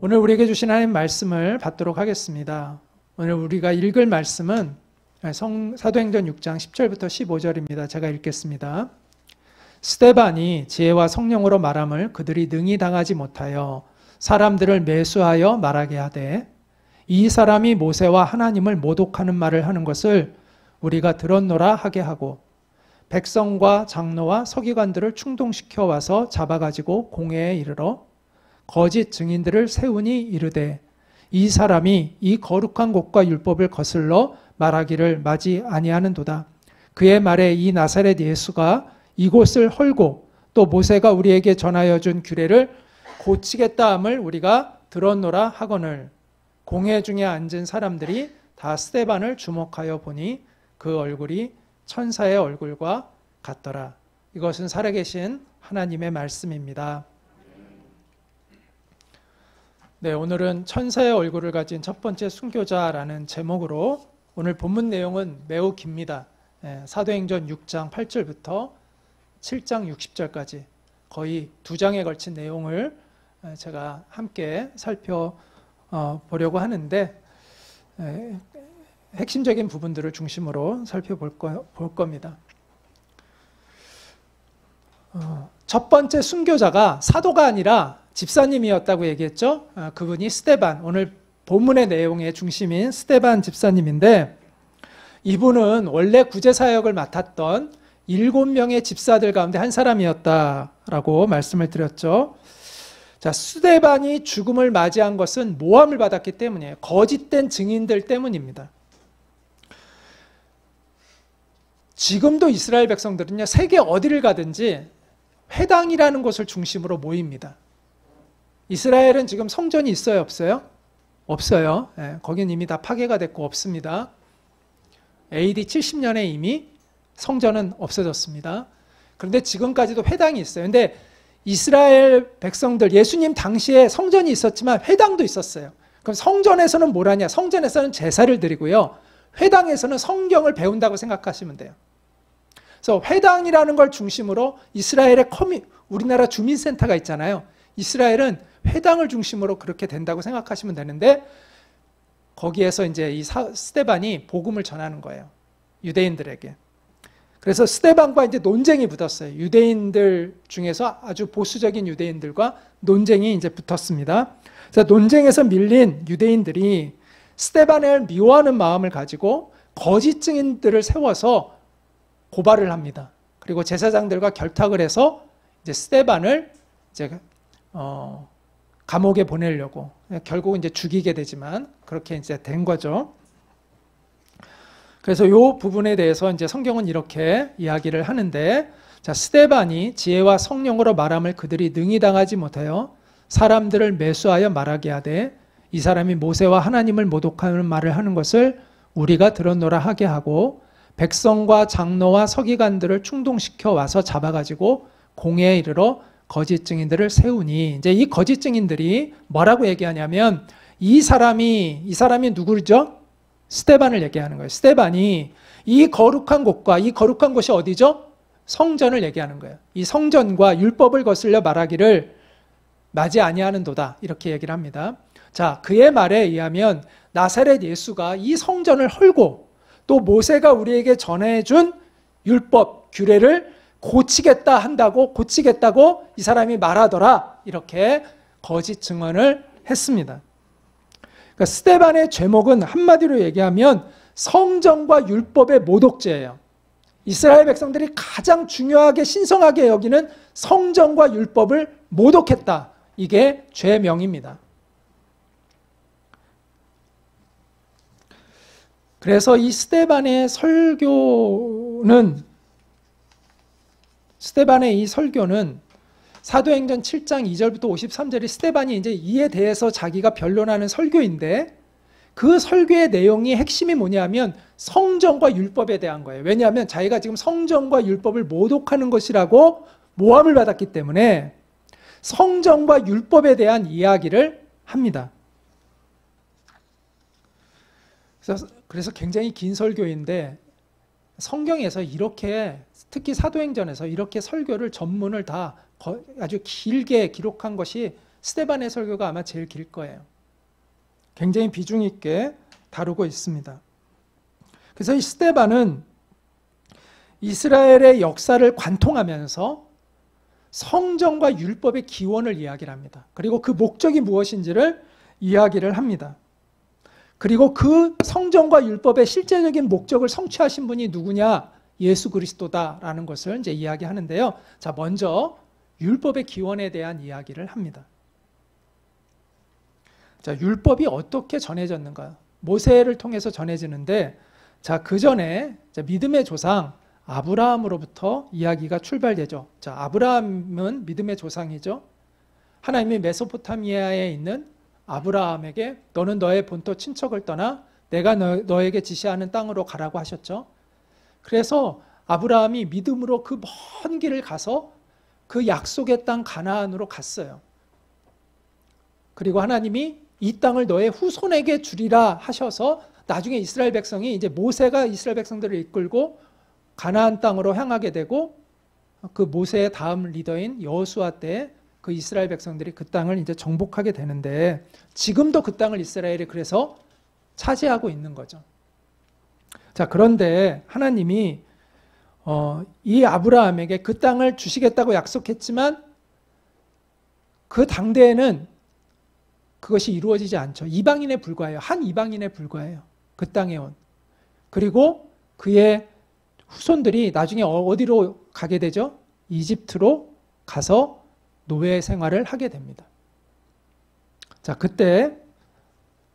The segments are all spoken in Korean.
오늘 우리에게 주신 하나님 말씀을 받도록 하겠습니다. 오늘 우리가 읽을 말씀은 사도행전 6장 10절부터 15절입니다. 제가 읽겠습니다. 스데반이 지혜와 성령으로 말함을 그들이 능히 당하지 못하여 사람들을 매수하여 말하게 하되 이 사람이 모세와 하나님을 모독하는 말을 하는 것을 우리가 들었노라 하게 하고 백성과 장로와 서기관들을 충동시켜 와서 잡아가지고 공회에 이르러 거짓 증인들을 세우니 이르되 이 사람이 이 거룩한 곳과 율법을 거슬러 말하기를 마지 아니하는도다. 그의 말에 이 나사렛 예수가 이곳을 헐고 또 모세가 우리에게 전하여 준 규례를 고치겠다 함을 우리가 들었노라 하거늘. 공회 중에 앉은 사람들이 다 스데반을 주목하여 보니 그 얼굴이 천사의 얼굴과 같더라. 이것은 살아계신 하나님의 말씀입니다. 네, 오늘은 천사의 얼굴을 가진 첫 번째 순교자라는 제목으로 오늘 본문 내용은 매우 깁니다. 사도행전 6장 8절부터 7장 60절까지 거의 2장에 걸친 내용을 제가 함께 살펴보려고 하는데 핵심적인 부분들을 중심으로 살펴볼 겁니다. 첫 번째 순교자가 사도가 아니라 집사님이었다고 얘기했죠. 그분이 스데반, 오늘 본문의 내용의 중심인 스데반 집사님인데 이분은 원래 구제사역을 맡았던 7명의 집사들 가운데 한 사람이었다라고 말씀을 드렸죠. 자, 스데반이 죽음을 맞이한 것은 모함을 받았기 때문이에요. 거짓된 증인들 때문입니다. 지금도 이스라엘 백성들은요, 세계 어디를 가든지 회당이라는 곳을 중심으로 모입니다. 이스라엘은 지금 성전이 있어요, 없어요? 없어요. 거긴 이미 다 파괴가 됐고 없습니다. AD 70년에 이미 성전은 없어졌습니다. 그런데 지금까지도 회당이 있어요. 근데 이스라엘 백성들, 예수님 당시에 성전이 있었지만 회당도 있었어요. 그럼 성전에서는 뭘 하냐? 성전에서는 제사를 드리고요. 회당에서는 성경을 배운다고 생각하시면 돼요. 그래서 회당이라는 걸 중심으로 이스라엘의 우리나라 주민센터가 있잖아요. 이스라엘은 회당을 중심으로 그렇게 된다고 생각하시면 되는데 거기에서 이제 이 스데반이 복음을 전하는 거예요. 유대인들에게. 그래서 스데반과 이제 논쟁이 붙었어요. 유대인들 중에서 아주 보수적인 유대인들과 논쟁이 이제 붙었습니다. 그래서 논쟁에서 밀린 유대인들이 스데반을 미워하는 마음을 가지고 거짓 증인들을 세워서 고발을 합니다. 그리고 제사장들과 결탁을 해서 이제 스데반을 이제 감옥에 보내려고 결국은 이제 죽이게 되지만 그렇게 이제 된 거죠. 그래서 이 부분에 대해서 이제 성경은 이렇게 이야기를 하는데, 자, 스데반이 지혜와 성령으로 말함을 그들이 능히 당하지 못하여 사람들을 매수하여 말하게 하되 이 사람이 모세와 하나님을 모독하는 말을 하는 것을 우리가 들었노라 하게 하고 백성과 장로와 서기관들을 충동시켜 와서 잡아가지고 공회에 이르러 거짓 증인들을 세우니, 이제 이 거짓 증인들이 뭐라고 얘기하냐면 이 사람이 누구죠? 스데반을 얘기하는 거예요. 스데반이 이 거룩한 곳과 이 거룩한 곳이 어디죠? 성전을 얘기하는 거예요. 이 성전과 율법을 거슬려 말하기를 마지 아니하는도다, 이렇게 얘기를 합니다. 자, 그의 말에 의하면 나사렛 예수가 이 성전을 헐고 또 모세가 우리에게 전해준 율법, 규례를 고치겠다고 이 사람이 말하더라, 이렇게 거짓 증언을 했습니다. 그러니까 스데반의 죄목은 한마디로 얘기하면 성전과 율법의 모독죄예요. 이스라엘 백성들이 가장 중요하게 신성하게 여기는 성전과 율법을 모독했다. 이게 죄명입니다. 그래서 이 스데반의 이 설교는 사도행전 7장 2절부터 53절이 스데반이 이제 이에 대해서 자기가 변론하는 설교인데 그 설교의 내용이 핵심이 뭐냐면 성전과 율법에 대한 거예요. 왜냐하면 자기가 지금 성전과 율법을 모독하는 것이라고 모함을 받았기 때문에 성전과 율법에 대한 이야기를 합니다. 그래서 굉장히 긴 설교인데 성경에서 이렇게, 특히 사도행전에서 이렇게 설교를 전문을 다 아주 길게 기록한 것이 스데반의 설교가 아마 제일 길 거예요. 굉장히 비중 있게 다루고 있습니다. 그래서 이 스데반은 이스라엘의 역사를 관통하면서 성경과 율법의 기원을 이야기를 합니다. 그리고 그 목적이 무엇인지를 이야기를 합니다. 그리고 그 성경과 율법의 실제적인 목적을 성취하신 분이 누구냐? 예수 그리스도다라는 것을 이제 이야기하는데요. 자, 먼저 율법의 기원에 대한 이야기를 합니다. 자, 율법이 어떻게 전해졌는가? 모세를 통해서 전해지는데, 자, 그 전에 믿음의 조상 아브라함으로부터 이야기가 출발되죠. 자, 아브라함은 믿음의 조상이죠. 하나님이 메소포타미아에 있는 아브라함에게 너는 너의 본토 친척을 떠나 내가 너에게 지시하는 땅으로 가라고 하셨죠. 그래서 아브라함이 믿음으로 그 먼 길을 가서 그 약속의 땅 가나안으로 갔어요. 그리고 하나님이 이 땅을 너의 후손에게 주리라 하셔서 나중에 이스라엘 백성이 이제 모세가 이스라엘 백성들을 이끌고 가나안 땅으로 향하게 되고 그 모세의 다음 리더인 여호수아 때 그 이스라엘 백성들이 그 땅을 이제 정복하게 되는데 지금도 그 땅을 이스라엘이 그래서 차지하고 있는 거죠. 자, 그런데 하나님이 이 아브라함에게 그 땅을 주시겠다고 약속했지만 그 당대에는 그것이 이루어지지 않죠. 이방인에 불과해요. 한 이방인에 불과해요. 그 땅에 온. 그리고 그의 후손들이 나중에 어디로 가게 되죠? 이집트로 가서 노예 생활을 하게 됩니다. 자, 그때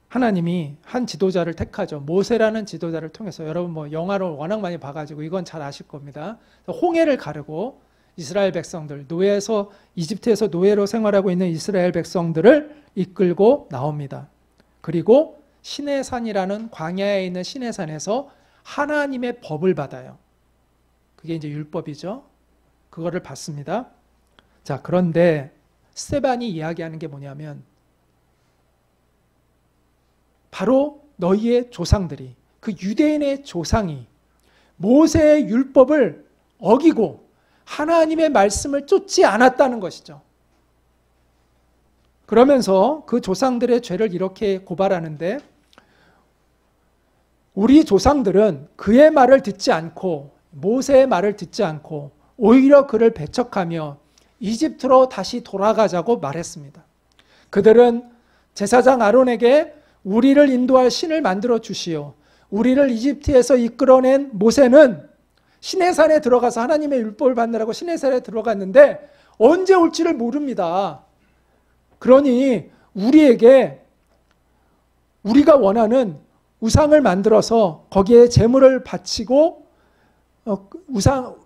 하나님이 한 지도자를 택하죠. 모세라는 지도자를 통해서. 여러분 뭐 영화를 워낙 많이 봐가지고 이건 잘 아실 겁니다. 홍해를 가르고 이스라엘 백성들, 이집트에서 노예로 생활하고 있는 이스라엘 백성들을 이끌고 나옵니다. 그리고 시내산이라는 광야에 있는 시내산에서 하나님의 법을 받아요. 그게 이제 율법이죠. 그거를 받습니다. 자, 그런데 스데반이 이야기하는 게 뭐냐면 바로 너희의 조상들이, 그 유대인의 조상이 모세의 율법을 어기고 하나님의 말씀을 쫓지 않았다는 것이죠. 그러면서 그 조상들의 죄를 이렇게 고발하는데 우리 조상들은 그의 말을 듣지 않고 모세의 말을 듣지 않고 오히려 그를 배척하며 이집트로 다시 돌아가자고 말했습니다. 그들은 제사장 아론에게 우리를 인도할 신을 만들어 주시오. 우리를 이집트에서 이끌어낸 모세는 시내산에 들어가서 하나님의 율법을 받느라고 시내산에 들어갔는데 언제 올지를 모릅니다. 그러니 우리에게 우리가 원하는 우상을 만들어서 거기에 제물을 바치고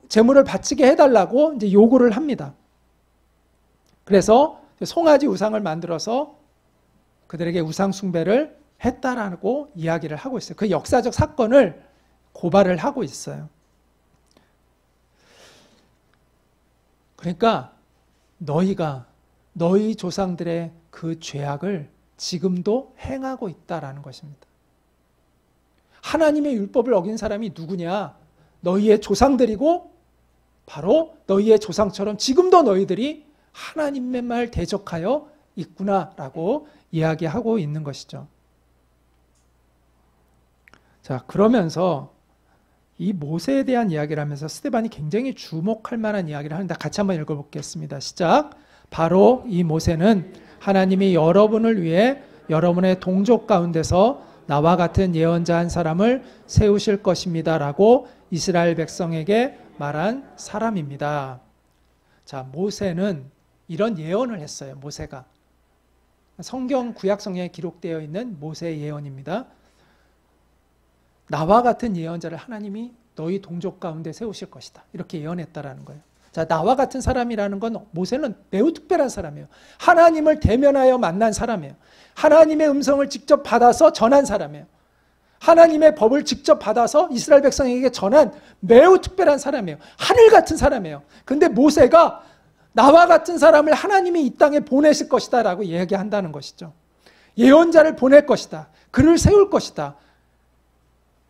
제물을 바치게 해달라고 이제 요구를 합니다. 그래서 송아지 우상을 만들어서 그들에게 우상 숭배를 했다라고 이야기를 하고 있어요. 그 역사적 사건을 고발을 하고 있어요. 그러니까 너희 조상들의 그 죄악을 지금도 행하고 있다라는 것입니다. 하나님의 율법을 어긴 사람이 누구냐? 너희의 조상들이고 바로 너희의 조상처럼 지금도 너희들이 하나님의 말 대적하여 있구나라고 이야기하고 있는 것이죠. 자, 그러면서 이 모세에 대한 이야기를 하면서 스데반이 굉장히 주목할 만한 이야기를 하는데 같이 한번 읽어보겠습니다. 시작. 바로 이 모세는 하나님이 여러분을 위해 여러분의 동족 가운데서 나와 같은 예언자 한 사람을 세우실 것입니다 라고 이스라엘 백성에게 말한 사람입니다. 자, 모세는 이런 예언을 했어요. 모세가 성경 구약 성경에 기록되어 있는 모세의 예언입니다. 나와 같은 예언자를 하나님이 너희 동족 가운데 세우실 것이다. 이렇게 예언했다라는 거예요. 자, 나와 같은 사람이라는 건 모세는 매우 특별한 사람이에요. 하나님을 대면하여 만난 사람이에요. 하나님의 음성을 직접 받아서 전한 사람이에요. 하나님의 법을 직접 받아서 이스라엘 백성에게 전한 매우 특별한 사람이에요. 하늘 같은 사람이에요. 근데 모세가 나와 같은 사람을 하나님이 이 땅에 보내실 것이다 라고 얘기한다는 것이죠. 예언자를 보낼 것이다. 그를 세울 것이다.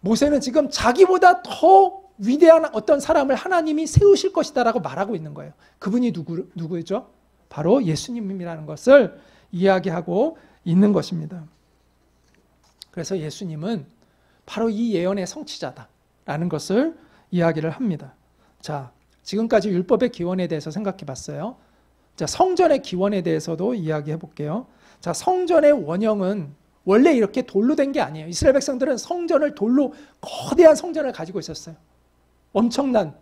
모세는 지금 자기보다 더 위대한 어떤 사람을 하나님이 세우실 것이다 라고 말하고 있는 거예요. 그분이 누구죠? 바로 예수님이라는 것을 이야기하고 있는 것입니다. 그래서 예수님은 바로 이 예언의 성취자다라는 것을 이야기를 합니다. 자, 지금까지 율법의 기원에 대해서 생각해 봤어요. 자, 성전의 기원에 대해서도 이야기해 볼게요. 자, 성전의 원형은 원래 이렇게 돌로 된 게 아니에요. 이스라엘 백성들은 성전을 돌로, 거대한 성전을 가지고 있었어요. 엄청난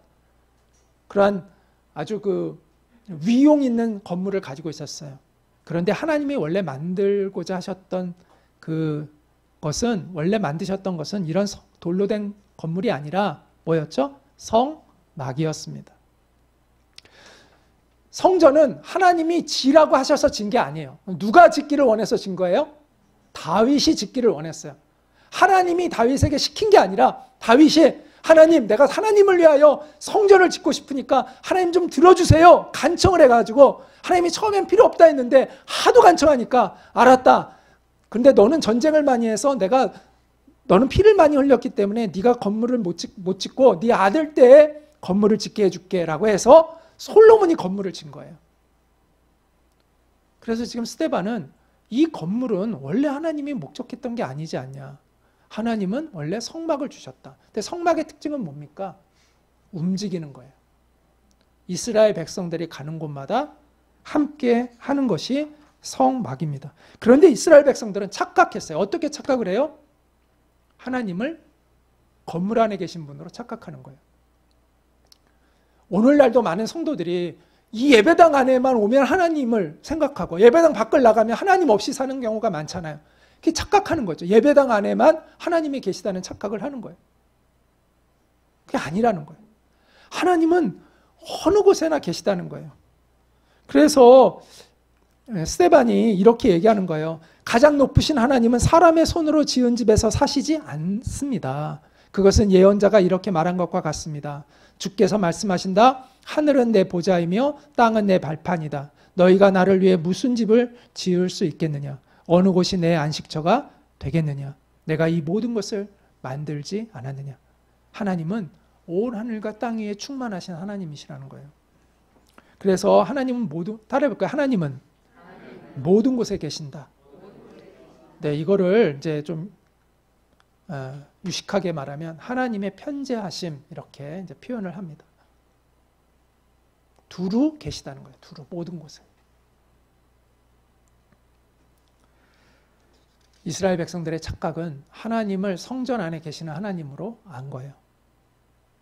그러한 아주 그 위용 있는 건물을 가지고 있었어요. 그런데 하나님이 원래 만들고자 하셨던 원래 만드셨던 것은 이런 돌로 된 건물이 아니라 뭐였죠? 성막이었습니다. 성전은 하나님이 지라고 하셔서 진 게 아니에요. 누가 짓기를 원해서 진 거예요? 다윗이 짓기를 원했어요. 하나님이 다윗에게 시킨 게 아니라 다윗이 하나님, 내가 하나님을 위하여 성전을 짓고 싶으니까 하나님 좀 들어주세요. 간청을 해가지고 하나님이 처음엔 필요 없다 했는데 하도 간청하니까 알았다. 근데 너는 전쟁을 많이 해서 너는 피를 많이 흘렸기 때문에 네가 건물을 못 짓고 네 아들 때에 건물을 짓게 해줄게 라고 해서 솔로몬이 건물을 짓는 거예요. 그래서 지금 스데반은 이 건물은 원래 하나님이 목적했던 게 아니지 않냐. 하나님은 원래 성막을 주셨다. 근데 성막의 특징은 뭡니까? 움직이는 거예요. 이스라엘 백성들이 가는 곳마다 함께 하는 것이 성막입니다. 그런데 이스라엘 백성들은 착각했어요. 어떻게 착각을 해요? 하나님을 건물 안에 계신 분으로 착각하는 거예요. 오늘날도 많은 성도들이 이 예배당 안에만 오면 하나님을 생각하고 예배당 밖을 나가면 하나님 없이 사는 경우가 많잖아요. 그게 착각하는 거죠. 예배당 안에만 하나님이 계시다는 착각을 하는 거예요. 그게 아니라는 거예요. 하나님은 어느 곳에나 계시다는 거예요. 그래서 스데반이 이렇게 얘기하는 거예요. 가장 높으신 하나님은 사람의 손으로 지은 집에서 사시지 않습니다. 그것은 예언자가 이렇게 말한 것과 같습니다. 주께서 말씀하신다. 하늘은 내 보좌이며 땅은 내 발판이다. 너희가 나를 위해 무슨 집을 지을 수 있겠느냐? 어느 곳이 내 안식처가 되겠느냐? 내가 이 모든 것을 만들지 않았느냐? 하나님은 온 하늘과 땅 위에 충만하신 하나님이시라는 거예요. 그래서 하나님은 따라해볼까요? 하나님은 모든 곳에 계신다. 네, 이거를 이제 좀 유식하게 말하면 하나님의 편재하심 이렇게 이제 표현을 합니다. 두루 계시다는 거예요. 두루 모든 곳에. 이스라엘 백성들의 착각은 하나님을 성전 안에 계시는 하나님으로 안 거예요.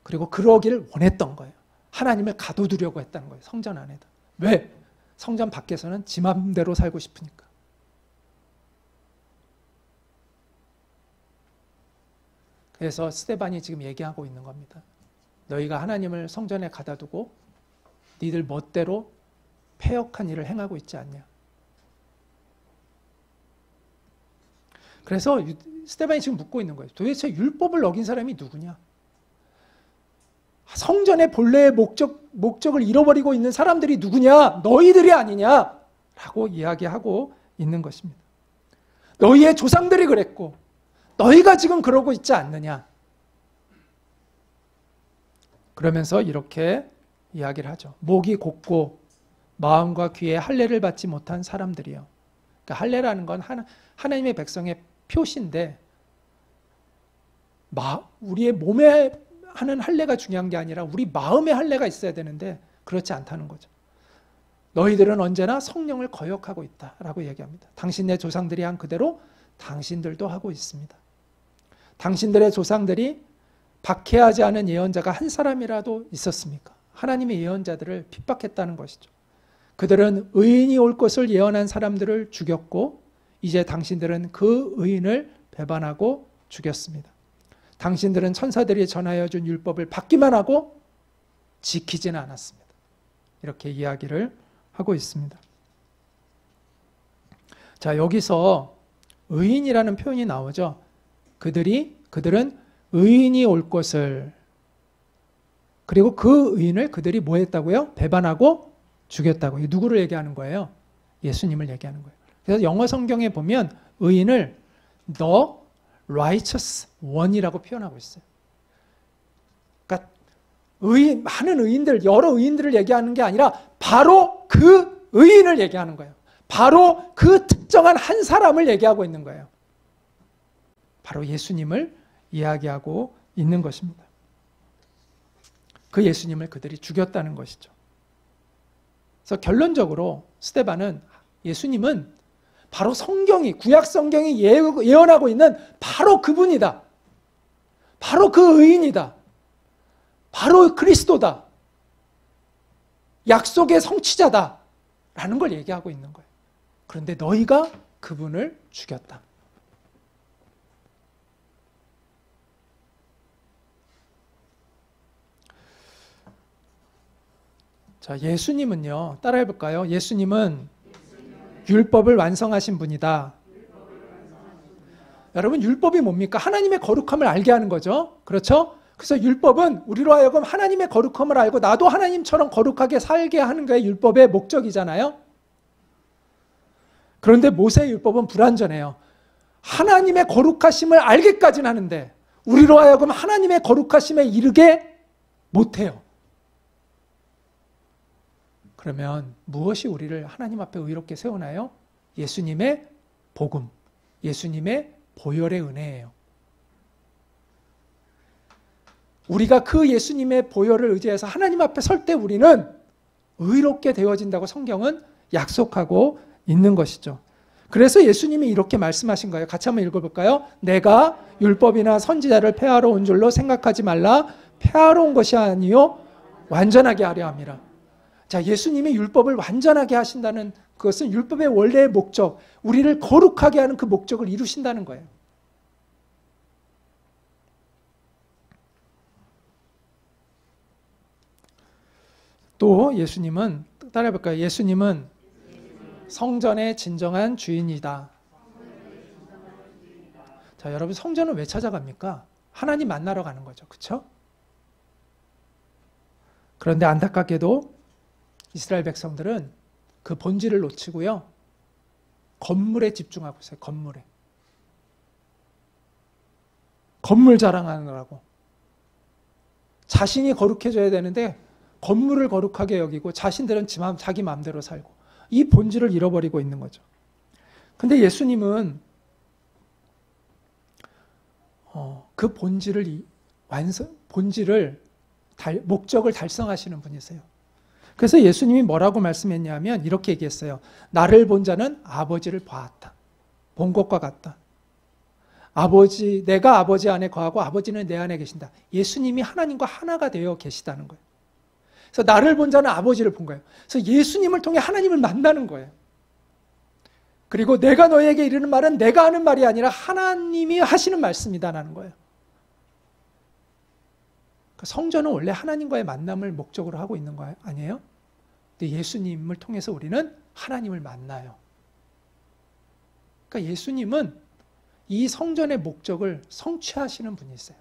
그리고 그러기를 원했던 거예요. 하나님을 가둬두려고 했다는 거예요. 성전 안에다. 왜? 성전 밖에서는 지 맘대로 살고 싶으니까. 그래서 스데반이 지금 얘기하고 있는 겁니다. 너희가 하나님을 성전에 가둬두고 니들 멋대로 패역한 일을 행하고 있지 않냐. 그래서 스데반이 지금 묻고 있는 거예요. 도대체 율법을 어긴 사람이 누구냐? 성전의 본래의 목적을 잃어버리고 있는 사람들이 누구냐? 너희들이 아니냐? 라고 이야기하고 있는 것입니다. 너희의 조상들이 그랬고 너희가 지금 그러고 있지 않느냐? 그러면서 이렇게 이야기를 하죠. 목이 곧고 마음과 귀에 할례를 받지 못한 사람들이요. 그러니까 할례라는 건 하나님의 백성의 표시인데 우리의 몸에 하는 할례가 중요한 게 아니라 우리 마음의 할례가 있어야 되는데 그렇지 않다는 거죠. 너희들은 언제나 성령을 거역하고 있다라고 얘기합니다. 당신네 조상들이 한 그대로 당신들도 하고 있습니다. 당신들의 조상들이 박해하지 않은 예언자가 한 사람이라도 있었습니까? 하나님의 예언자들을 핍박했다는 것이죠. 그들은 의인이 올 것을 예언한 사람들을 죽였고 이제 당신들은 그 의인을 배반하고 죽였습니다. 당신들은 천사들이 전하여 준 율법을 받기만 하고 지키지는 않았습니다. 이렇게 이야기를 하고 있습니다. 자, 여기서 의인이라는 표현이 나오죠. 그들은 의인이 올 것을, 그리고 그 의인을 그들이 뭐 했다고요? 배반하고 죽였다고. 누구를 얘기하는 거예요? 예수님을 얘기하는 거예요. 그래서 영어 성경에 보면 의인을 the righteous one이라고 표현하고 있어요. 그러니까 많은 의인들, 여러 의인들을 얘기하는 게 아니라 바로 그 그 의인을 얘기하는 거예요. 바로 그 특정한 한 사람을 얘기하고 있는 거예요. 바로 예수님을 이야기하고 있는 것입니다. 그 예수님을 그들이 죽였다는 것이죠. 그래서 결론적으로 스데반은 예수님은 바로 성경이, 구약 성경이 예언하고 있는 바로 그분이다. 바로 그 의인이다. 바로 그리스도다. 약속의 성취자다. 라는 걸 얘기하고 있는 거예요. 그런데 너희가 그분을 죽였다. 자, 예수님은요, 따라해 볼까요? 예수님은 율법을 완성하신 분이다. 여러분, 율법이 뭡니까? 하나님의 거룩함을 알게 하는 거죠. 그렇죠? 그래서 율법은 우리로 하여금 하나님의 거룩함을 알고 나도 하나님처럼 거룩하게 살게 하는 게 율법의 목적이잖아요. 그런데 모세의 율법은 불완전해요. 하나님의 거룩하심을 알기까지는 하는데 우리로 하여금 하나님의 거룩하심에 이르게 못해요. 그러면 무엇이 우리를 하나님 앞에 의롭게 세우나요? 예수님의 복음, 예수님의 보혈의 은혜예요. 우리가 그 예수님의 보혈을 의지해서 하나님 앞에 설 때 우리는 의롭게 되어진다고 성경은 약속하고 있는 것이죠. 그래서 예수님이 이렇게 말씀하신 거예요. 같이 한번 읽어볼까요? 내가 율법이나 선지자를 폐하러 온 줄로 생각하지 말라. 폐하러 온 것이 아니요 완전하게 하려 함이라. 자, 예수님이 율법을 완전하게 하신다는 그것은 율법의 원래의 목적, 우리를 거룩하게 하는 그 목적을 이루신다는 거예요. 또 예수님은, 따라해볼까요? 예수님은 성전의 진정한 주인이다. 자, 여러분, 성전은 왜 찾아갑니까? 하나님 만나러 가는 거죠. 그렇죠? 그런데 안타깝게도 이스라엘 백성들은 그 본질을 놓치고요, 건물에 집중하고 있어요. 건물에. 건물 자랑하느라고. 자신이 거룩해져야 되는데 건물을 거룩하게 여기고 자신들은 자기 마음대로 살고 이 본질을 잃어버리고 있는 거죠. 근데 예수님은 그 목적을 달성하시는 분이세요. 그래서 예수님이 뭐라고 말씀했냐면 이렇게 얘기했어요. 나를 본 자는 아버지를 보았다. 본 것과 같다. 내가 아버지 안에 거하고 아버지는 내 안에 계신다. 예수님이 하나님과 하나가 되어 계시다는 거예요. 그래서 나를 본 자는 아버지를 본 거예요. 그래서 예수님을 통해 하나님을 만나는 거예요. 그리고 내가 너에게 이르는 말은 내가 하는 말이 아니라 하나님이 하시는 말씀이다라는 거예요. 성전은 원래 하나님과의 만남을 목적으로 하고 있는 거 아니에요? 근데 예수님을 통해서 우리는 하나님을 만나요. 그러니까 예수님은 이 성전의 목적을 성취하시는 분이세요.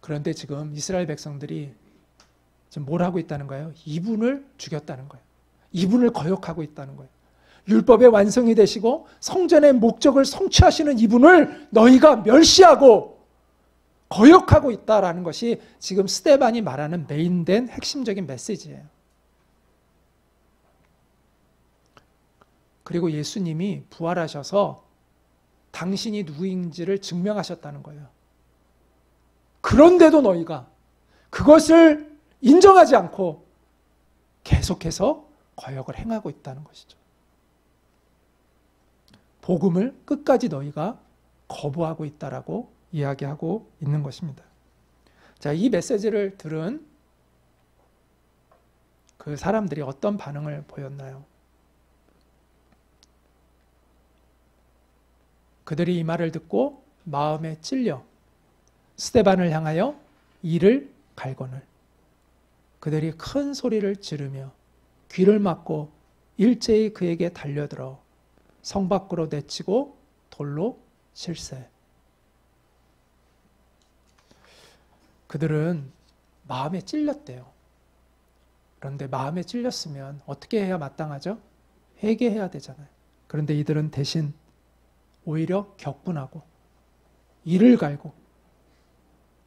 그런데 지금 이스라엘 백성들이 지금 뭘 하고 있다는 거예요? 이분을 죽였다는 거예요. 이분을 거역하고 있다는 거예요. 율법의 완성이 되시고 성전의 목적을 성취하시는 이분을 너희가 멸시하고 거역하고 있다라는 것이 지금 스데반이 말하는 메인된 핵심적인 메시지예요. 그리고 예수님이 부활하셔서 당신이 누구인지를 증명하셨다는 거예요. 그런데도 너희가 그것을 인정하지 않고 계속해서 거역을 행하고 있다는 것이죠. 복음을 끝까지 너희가 거부하고 있다라고 이야기하고 있는 것입니다. 자, 이 메시지를 들은 그 사람들이 어떤 반응을 보였나요? 그들이 이 말을 듣고 마음에 찔려 스데반을 향하여 이를 갈거늘 그들이 큰 소리를 지르며 귀를 막고 일제히 그에게 달려들어 성 밖으로 내치고 돌로 칠세. 그들은 마음에 찔렸대요. 그런데 마음에 찔렸으면 어떻게 해야 마땅하죠? 회개해야 되잖아요. 그런데 이들은 대신 오히려 격분하고 이를 갈고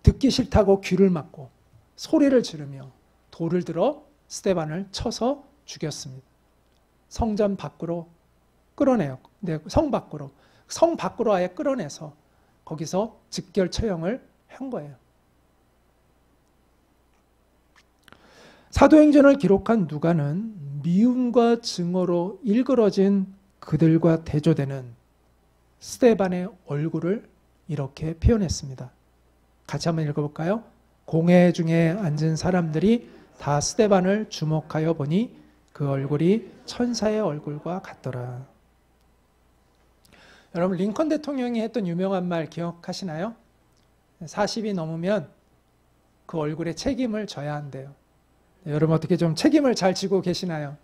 듣기 싫다고 귀를 막고 소리를 지르며 돌을 들어 스데반을 쳐서 죽였습니다. 성전 밖으로 끌어내요. 네, 성 밖으로 아예 끌어내서 거기서 즉결 처형을 한 거예요. 사도행전을 기록한 누가는 미움과 증오로 일그러진 그들과 대조되는 스데반의 얼굴을 이렇게 표현했습니다. 같이 한번 읽어볼까요? 공회 중에 앉은 사람들이 다 스데반을 주목하여 보니 그 얼굴이 천사의 얼굴과 같더라. 여러분, 링컨 대통령이 했던 유명한 말 기억하시나요? 40이 넘으면 그 얼굴에 책임을 져야 한대요. 여러분, 어떻게 좀 책임을 잘 지고 계시나요?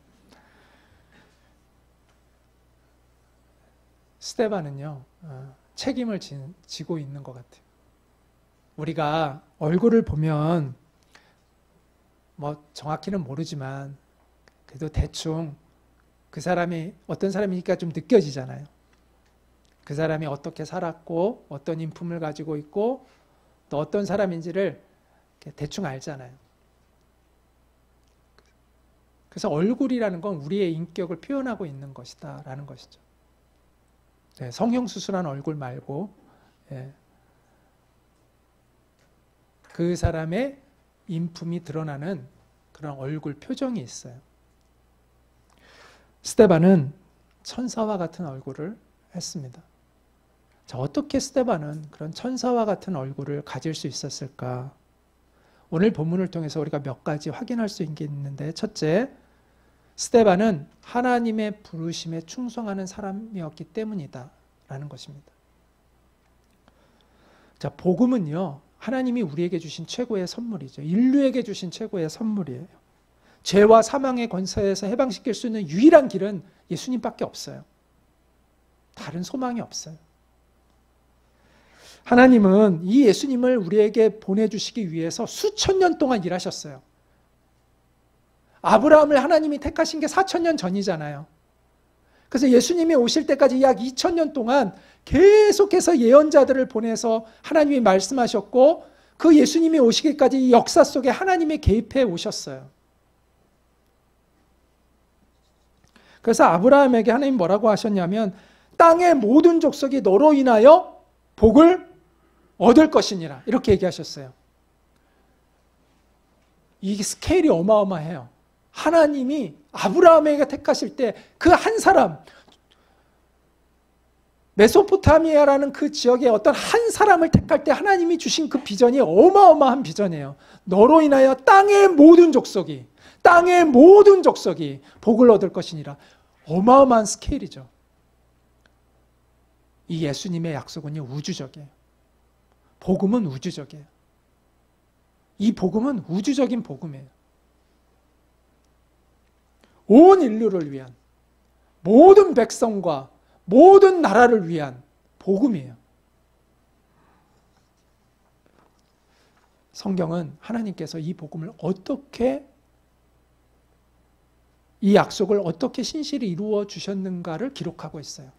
스데반은요, 책임을 지고 있는 것 같아요. 우리가 얼굴을 보면 뭐 정확히는 모르지만 그래도 대충 그 사람이 어떤 사람이니까 좀 느껴지잖아요. 그 사람이 어떻게 살았고 어떤 인품을 가지고 있고 또 어떤 사람인지를 대충 알잖아요. 그래서 얼굴이라는 건 우리의 인격을 표현하고 있는 것이다 라는 것이죠. 네, 성형수술한 얼굴 말고 그 사람의 인품이 드러나는 그런 얼굴 표정이 있어요. 스데반은 천사와 같은 얼굴을 했습니다. 자, 어떻게 스데반은 그런 천사와 같은 얼굴을 가질 수 있었을까? 오늘 본문을 통해서 우리가 몇 가지 확인할 수 있는데, 첫째, 스데반은 하나님의 부르심에 충성하는 사람이었기 때문이다 라는 것입니다. 자, 복음은요, 하나님이 우리에게 주신 최고의 선물이죠. 인류에게 주신 최고의 선물이에요. 죄와 사망의 권세에서 해방시킬 수 있는 유일한 길은 예수님밖에 없어요. 다른 소망이 없어요. 하나님은 이 예수님을 우리에게 보내주시기 위해서 수천 년 동안 일하셨어요. 아브라함을 하나님이 택하신 게 4,000년 전이잖아요. 그래서 예수님이 오실 때까지 약 2,000년 동안 계속해서 예언자들을 보내서 하나님이 말씀하셨고, 그 예수님이 오시기까지 이 역사 속에 하나님이 개입해 오셨어요. 그래서 아브라함에게 하나님 뭐라고 하셨냐면, 땅의 모든 족속이 너로 인하여 복을 얻을 것이니라, 이렇게 얘기하셨어요. 이 스케일이 어마어마해요. 하나님이 아브라함에게 택하실 때 그 한 사람, 메소포타미아라는 그 지역의 어떤 한 사람을 택할 때 하나님이 주신 그 비전이 어마어마한 비전이에요. 너로 인하여 땅의 모든 족속이 복을 얻을 것이니라. 어마어마한 스케일이죠. 이 예수님의 약속은요, 우주적이에요. 복음은 우주적이에요. 이 복음은 우주적인 복음이에요. 온 인류를 위한, 모든 백성과 모든 나라를 위한 복음이에요. 성경은 하나님께서 이 복음을 어떻게, 이 약속을 어떻게 신실히 이루어 주셨는가를 기록하고 있어요.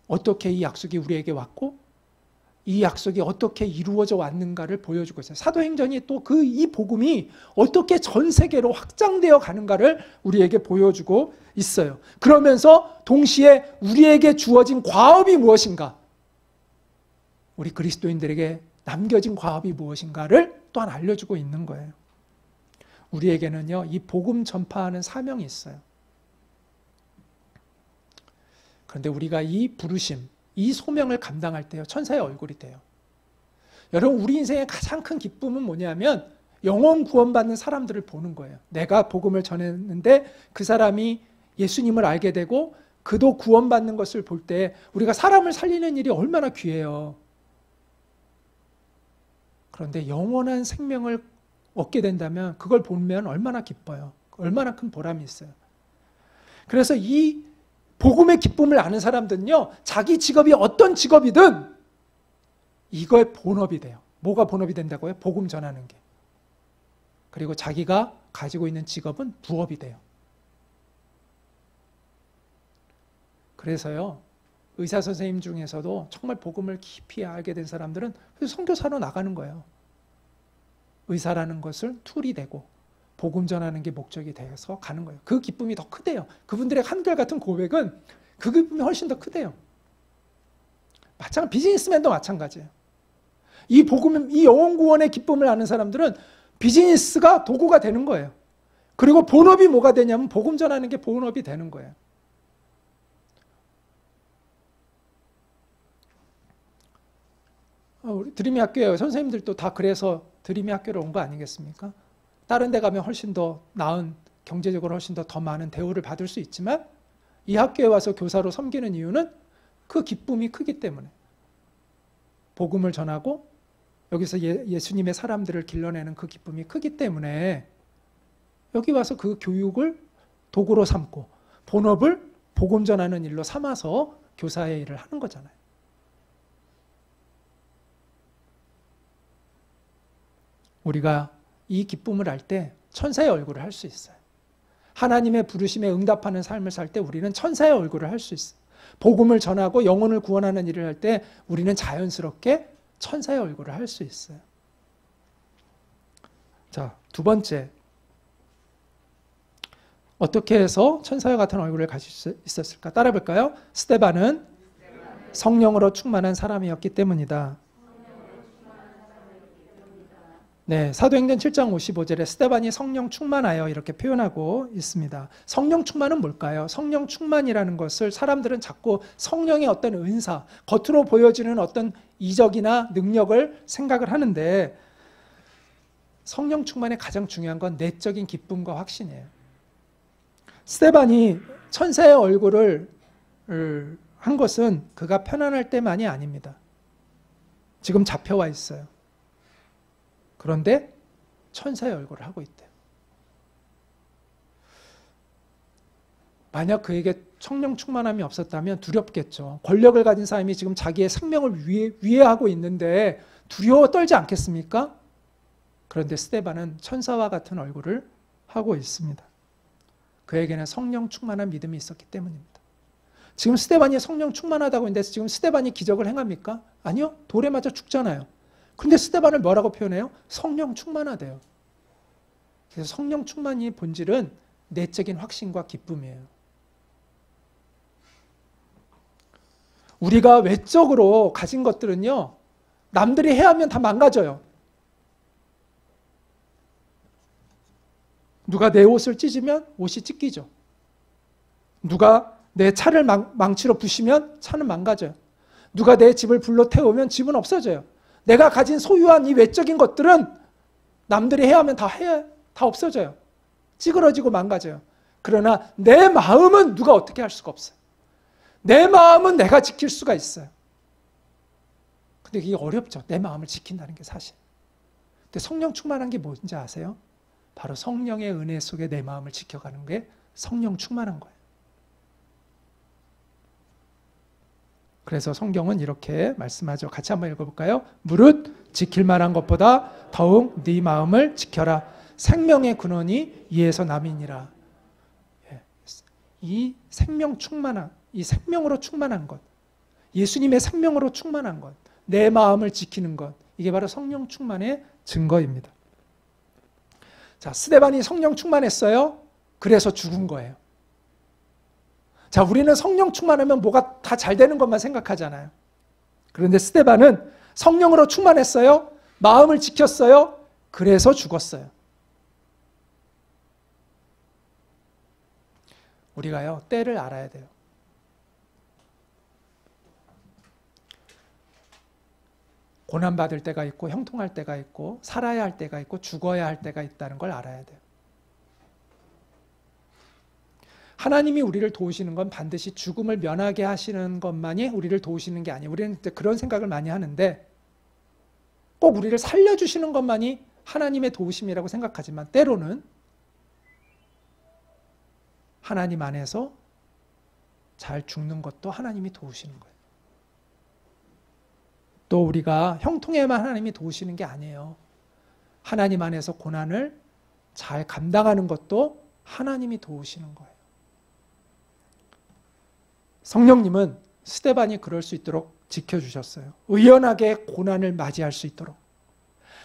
어떻게 이 약속이 우리에게 왔고 이 약속이 어떻게 이루어져 왔는가를 보여주고 있어요. 사도행전이 또 이 복음이 어떻게 전 세계로 확장되어 가는가를 우리에게 보여주고 있어요. 그러면서 동시에 우리에게 주어진 과업이 무엇인가, 우리 그리스도인들에게 남겨진 과업이 무엇인가를 또한 알려주고 있는 거예요. 우리에게는요, 이 복음 전파하는 사명이 있어요. 그런데 우리가 이 부르심, 이 소명을 감당할 때요, 천사의 얼굴이 돼요. 여러분, 우리 인생의 가장 큰 기쁨은 뭐냐면 영혼 구원받는 사람들을 보는 거예요. 내가 복음을 전했는데 그 사람이 예수님을 알게 되고 그도 구원받는 것을 볼 때 우리가 사람을 살리는 일이 얼마나 귀해요. 그런데 영원한 생명을 얻게 된다면 그걸 보면 얼마나 기뻐요. 얼마나 큰 보람이 있어요. 그래서 이 복음의 기쁨을 아는 사람들은요, 자기 직업이 어떤 직업이든 이거의 본업이 돼요. 뭐가 본업이 된다고요? 복음 전하는 게. 그리고 자기가 가지고 있는 직업은 부업이 돼요. 그래서요, 의사 선생님 중에서도 정말 복음을 깊이 알게 된 사람들은 선교사로 나가는 거예요. 의사라는 것을 툴이 되고 복음 전하는 게 목적이 되어서 가는 거예요. 그 기쁨이 더 크대요. 그분들의 한결같은 고백은 그 기쁨이 훨씬 더 크대요. 비즈니스맨도 마찬가지예요. 이 복음, 이 영혼 구원의 기쁨을 아는 사람들은 비즈니스가 도구가 되는 거예요. 그리고 본업이 뭐가 되냐면 복음 전하는 게 본업이 되는 거예요. 우리 드림이 학교에 선생님들도 다 그래서 드림이 학교로 온 거 아니겠습니까? 다른 데 가면 훨씬 더 나은, 경제적으로 훨씬 더 많은 대우를 받을 수 있지만 이 학교에 와서 교사로 섬기는 이유는 그 기쁨이 크기 때문에, 복음을 전하고 여기서 예수님의 사람들을 길러내는 그 기쁨이 크기 때문에 여기 와서 그 교육을 도구로 삼고 본업을 복음 전하는 일로 삼아서 교사의 일을 하는 거잖아요. 우리가 이 기쁨을 알 때 천사의 얼굴을 할 수 있어요. 하나님의 부르심에 응답하는 삶을 살 때 우리는 천사의 얼굴을 할 수 있어요. 복음을 전하고 영혼을 구원하는 일을 할 때 우리는 자연스럽게 천사의 얼굴을 할 수 있어요. 자, 두 번째. 어떻게 해서 천사와 같은 얼굴을 가질 수 있었을까? 따라 볼까요? 스데반은 성령으로 충만한 사람이었기 때문이다. 네, 사도행전 7장 55절에 스데반이 성령 충만하여 이렇게 표현하고 있습니다. 성령 충만은 뭘까요? 성령 충만이라는 것을 사람들은 자꾸 성령의 어떤 은사, 겉으로 보여지는 어떤 이적이나 능력을 생각을 하는데, 성령 충만의 가장 중요한 건 내적인 기쁨과 확신이에요. 스데반이 천사의 얼굴을 한 것은 그가 편안할 때만이 아닙니다. 지금 잡혀와 있어요. 그런데 천사의 얼굴을 하고 있대요. 만약 그에게 성령 충만함이 없었다면 두렵겠죠. 권력을 가진 사람이 지금 자기의 생명을 위해하고 있는데 두려워 떨지 않겠습니까? 그런데 스데반은 천사와 같은 얼굴을 하고 있습니다. 그에게는 성령 충만한 믿음이 있었기 때문입니다. 지금 스데반이 성령 충만하다고 했는데 지금 스데반이 기적을 행합니까? 아니요. 돌에 맞아 죽잖아요. 근데 스데반을 뭐라고 표현해요? 성령 충만하대요. 그래서 성령 충만의 본질은 내적인 확신과 기쁨이에요. 우리가 외적으로 가진 것들은요, 남들이 해하면 다 망가져요. 누가 내 옷을 찢으면 옷이 찢기죠. 누가 내 차를 망치로 부시면 차는 망가져요. 누가 내 집을 불로 태우면 집은 없어져요. 내가 가진 소유한 이 외적인 것들은 남들이 해하면 다 없어져요. 찌그러지고 망가져요. 그러나 내 마음은 누가 어떻게 할 수가 없어요. 내 마음은 내가 지킬 수가 있어요. 근데 이게 어렵죠. 내 마음을 지킨다는 게 사실. 근데 성령 충만한 게 뭔지 아세요? 바로 성령의 은혜 속에 내 마음을 지켜가는 게 성령 충만한 거예요. 그래서 성경은 이렇게 말씀하죠. 같이 한번 읽어볼까요? 무릇 지킬 만한 것보다 더욱 네 마음을 지켜라. 생명의 근원이 이에서 남이니라. 이 생명 충만한, 이 생명으로 충만한 것, 예수님의 생명으로 충만한 것, 내 마음을 지키는 것, 이게 바로 성령 충만의 증거입니다. 자, 스데반이 성령 충만했어요. 그래서 죽은 거예요. 자, 우리는 성령 충만하면 뭐가 다 잘 되는 것만 생각하잖아요. 그런데 스데반은 성령으로 충만했어요. 마음을 지켰어요. 그래서 죽었어요. 우리가요, 때를 알아야 돼요. 고난받을 때가 있고 형통할 때가 있고 살아야 할 때가 있고 죽어야 할 때가 있다는 걸 알아야 돼요. 하나님이 우리를 도우시는 건 반드시 죽음을 면하게 하시는 것만이 우리를 도우시는 게 아니에요. 우리는 그런 생각을 많이 하는데 꼭 우리를 살려주시는 것만이 하나님의 도우심이라고 생각하지만 때로는 하나님 안에서 잘 죽는 것도 하나님이 도우시는 거예요. 또 우리가 형통에만 하나님이 도우시는 게 아니에요. 하나님 안에서 고난을 잘 감당하는 것도 하나님이 도우시는 거예요. 성령님은 스데반이 그럴 수 있도록 지켜주셨어요. 의연하게 고난을 맞이할 수 있도록.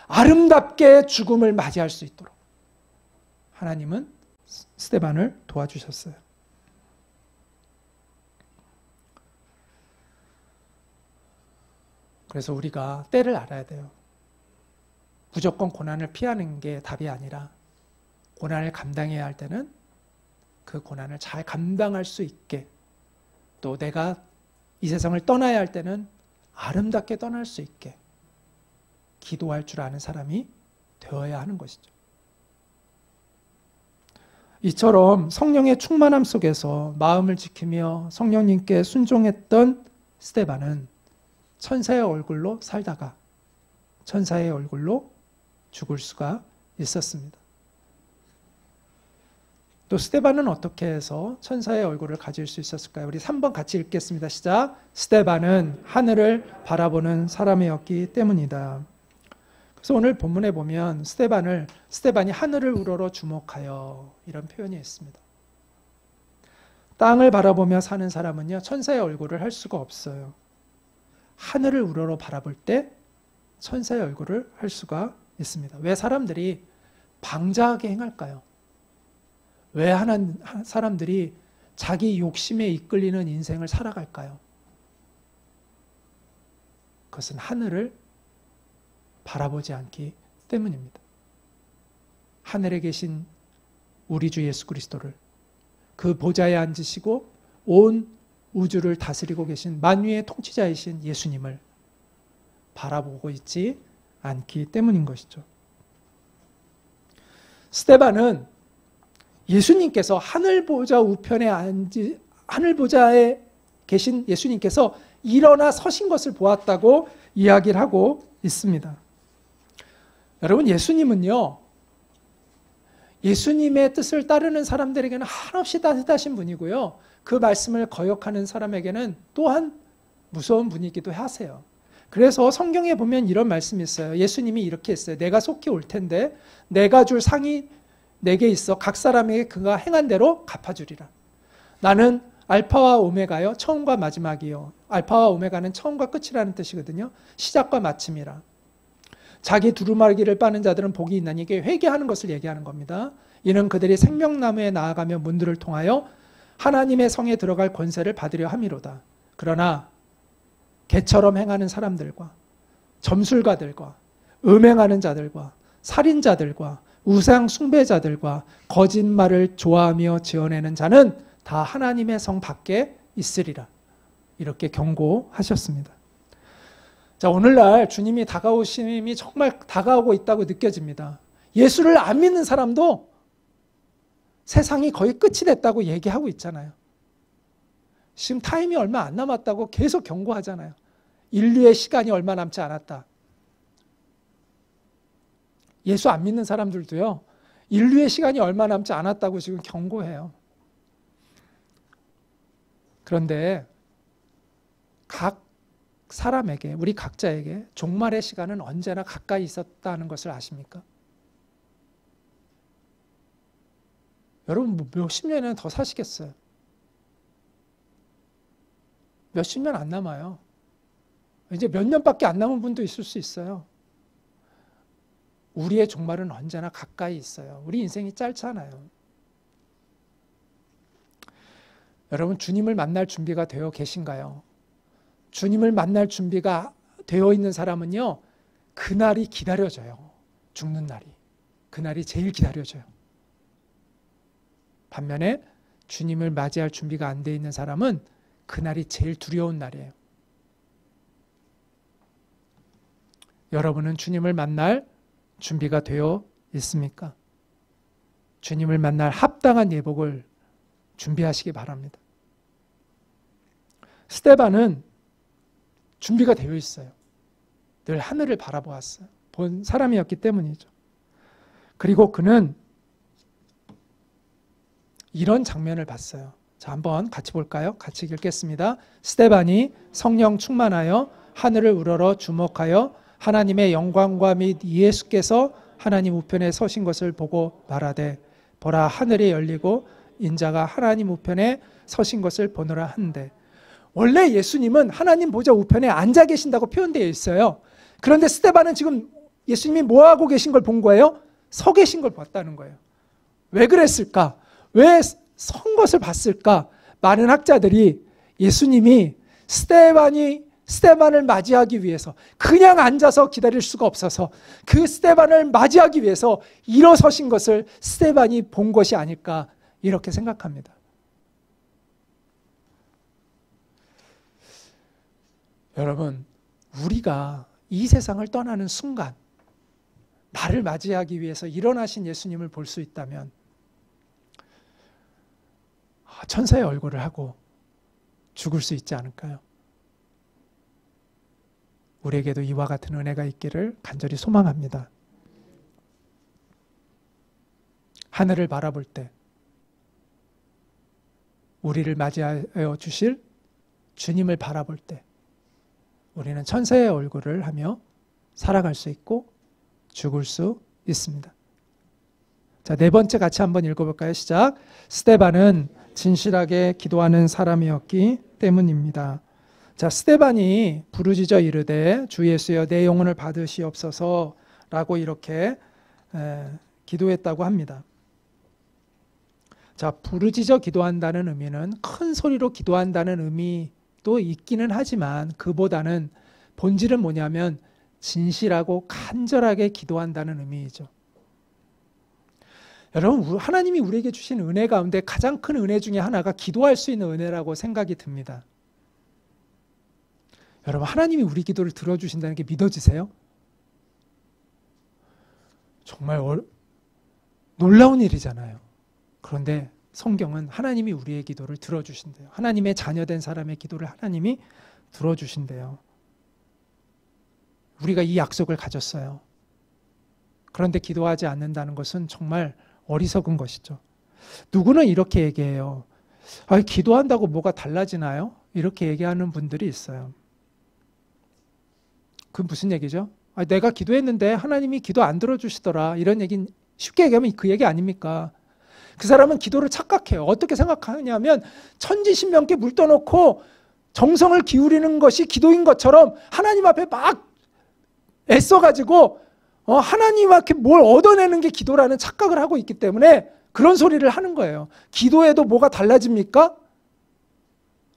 아름답게 죽음을 맞이할 수 있도록 하나님은 스데반을 도와주셨어요. 그래서 우리가 때를 알아야 돼요. 무조건 고난을 피하는 게 답이 아니라 고난을 감당해야 할 때는 그 고난을 잘 감당할 수 있게, 또 내가 이 세상을 떠나야 할 때는 아름답게 떠날 수 있게 기도할 줄 아는 사람이 되어야 하는 것이죠. 이처럼 성령의 충만함 속에서 마음을 지키며 성령님께 순종했던 스데반은 천사의 얼굴로 살다가 천사의 얼굴로 죽을 수가 있었습니다. 또 스데반은 어떻게 해서 천사의 얼굴을 가질 수 있었을까요? 우리 3번 같이 읽겠습니다. 시작. 스데반은 하늘을 바라보는 사람이었기 때문이다. 그래서 오늘 본문에 보면 스데반이 하늘을 우러러 주목하여 이런 표현이 있습니다. 땅을 바라보며 사는 사람은요, 천사의 얼굴을 할 수가 없어요. 하늘을 우러러 바라볼 때 천사의 얼굴을 할 수가 있습니다. 왜 사람들이 방자하게 행할까요? 왜 사람들이 자기 욕심에 이끌리는 인생을 살아갈까요? 그것은 하늘을 바라보지 않기 때문입니다. 하늘에 계신 우리 주 예수 그리스도를, 그 보좌에 앉으시고 온 우주를 다스리고 계신 만유의 통치자이신 예수님을 바라보고 있지 않기 때문인 것이죠. 스데반은 예수님께서 하늘보좌에 계신 예수님께서 일어나 서신 것을 보았다고 이야기를 하고 있습니다. 여러분, 예수님은요, 예수님의 뜻을 따르는 사람들에게는 한없이 따뜻하신 분이고요, 그 말씀을 거역하는 사람에게는 또한 무서운 분이기도 하세요. 그래서 성경에 보면 이런 말씀이 있어요. 예수님이 이렇게 했어요. 내가 속히 올 텐데 내가 줄 상이 내게 있어 각 사람에게 그가 행한 대로 갚아주리라. 나는 알파와 오메가요, 처음과 마지막이요. 알파와 오메가는 처음과 끝이라는 뜻이거든요. 시작과 마침이라. 자기 두루마기를 빠는 자들은 복이 있나니, 이게 회개하는 것을 얘기하는 겁니다. 이는 그들이 생명나무에 나아가며 문들을 통하여 하나님의 성에 들어갈 권세를 받으려 함이로다. 그러나 개처럼 행하는 사람들과 점술가들과 음행하는 자들과 살인자들과 우상 숭배자들과 거짓말을 좋아하며 지어내는 자는 다 하나님의 성 밖에 있으리라. 이렇게 경고하셨습니다. 자, 오늘날 주님이 다가오심이 정말 다가오고 있다고 느껴집니다. 예수를 안 믿는 사람도 세상이 거의 끝이 됐다고 얘기하고 있잖아요. 지금 타임이 얼마 안 남았다고 계속 경고하잖아요. 인류의 시간이 얼마 남지 않았다. 예수 안 믿는 사람들도요, 인류의 시간이 얼마 남지 않았다고 지금 경고해요. 그런데 각 사람에게, 우리 각자에게 종말의 시간은 언제나 가까이 있었다는 것을 아십니까? 여러분, 몇십 년이나 더 사시겠어요? 몇십 년 안 남아요. 이제 몇 년밖에 안 남은 분도 있을 수 있어요. 우리의 종말은 언제나 가까이 있어요. 우리 인생이 짧잖아요. 여러분, 주님을 만날 준비가 되어 계신가요? 주님을 만날 준비가 되어 있는 사람은요, 그날이 기다려져요. 죽는 날이. 그날이 제일 기다려져요. 반면에 주님을 맞이할 준비가 안 돼 있는 사람은 그날이 제일 두려운 날이에요. 여러분은 주님을 만날 준비가 되어 있습니까? 주님을 만날 합당한 예복을 준비하시기 바랍니다. 스데반은 준비가 되어 있어요. 늘 하늘을 바라보았어요. 본 사람이었기 때문이죠. 그리고 그는 이런 장면을 봤어요. 자, 한번 같이 볼까요? 같이 읽겠습니다. 스데반이 성령 충만하여 하늘을 우러러 주목하여 하나님의 영광과 및 예수께서 하나님 우편에 서신 것을 보고 말하되, 보라, 하늘이 열리고 인자가 하나님 우편에 서신 것을 보노라 한데, 원래 예수님은 하나님 보좌 우편에 앉아 계신다고 표현되어 있어요. 그런데 스데반은 지금 예수님이 뭐 하고 계신 걸 본 거예요? 서 계신 걸 봤다는 거예요. 왜 그랬을까? 왜 선 것을 봤을까? 많은 학자들이 예수님이 스데반을 맞이하기 위해서 그냥 앉아서 기다릴 수가 없어서 그 스데반을 맞이하기 위해서 일어서신 것을 스데반이 본 것이 아닐까 이렇게 생각합니다. 여러분, 우리가 이 세상을 떠나는 순간 나를 맞이하기 위해서 일어나신 예수님을 볼 수 있다면 천사의 얼굴을 하고 죽을 수 있지 않을까요? 우리에게도 이와 같은 은혜가 있기를 간절히 소망합니다. 하늘을 바라볼 때 우리를 맞이하여 주실 주님을 바라볼 때 우리는 천사의 얼굴을 하며 살아갈 수 있고 죽을 수 있습니다. 자, 네 번째 같이 한번 읽어볼까요? 시작. 스데반은 진실하게 기도하는 사람이었기 때문입니다. 자, 스데반이 부르짖어 이르되 주 예수여 내 영혼을 받으시옵소서 라고 이렇게 기도했다고 합니다. 자, 부르짖어 기도한다는 의미는 큰 소리로 기도한다는 의미도 있기는 하지만 그보다는 본질은 뭐냐면 진실하고 간절하게 기도한다는 의미이죠. 여러분, 하나님이 우리에게 주신 은혜 가운데 가장 큰 은혜 중에 하나가 기도할 수 있는 은혜라고 생각이 듭니다. 여러분, 하나님이 우리 기도를 들어주신다는 게 믿어지세요? 정말 놀라운 일이잖아요. 그런데 성경은 하나님이 우리의 기도를 들어주신대요. 하나님의 자녀된 사람의 기도를 하나님이 들어주신대요. 우리가 이 약속을 가졌어요. 그런데 기도하지 않는다는 것은 정말 어리석은 것이죠. 누구는 이렇게 얘기해요. 기도한다고 뭐가 달라지나요? 이렇게 얘기하는 분들이 있어요. 그 무슨 얘기죠? 내가 기도했는데 하나님이 기도 안 들어주시더라. 이런 얘기는 쉽게 얘기하면 그 얘기 아닙니까? 그 사람은 기도를 착각해요. 어떻게 생각하냐면 천지신명께 물 떠놓고 정성을 기울이는 것이 기도인 것처럼 하나님 앞에 막 애써가지고 하나님한테 뭘 얻어내는 게 기도라는 착각을 하고 있기 때문에 그런 소리를 하는 거예요. 기도해도 뭐가 달라집니까?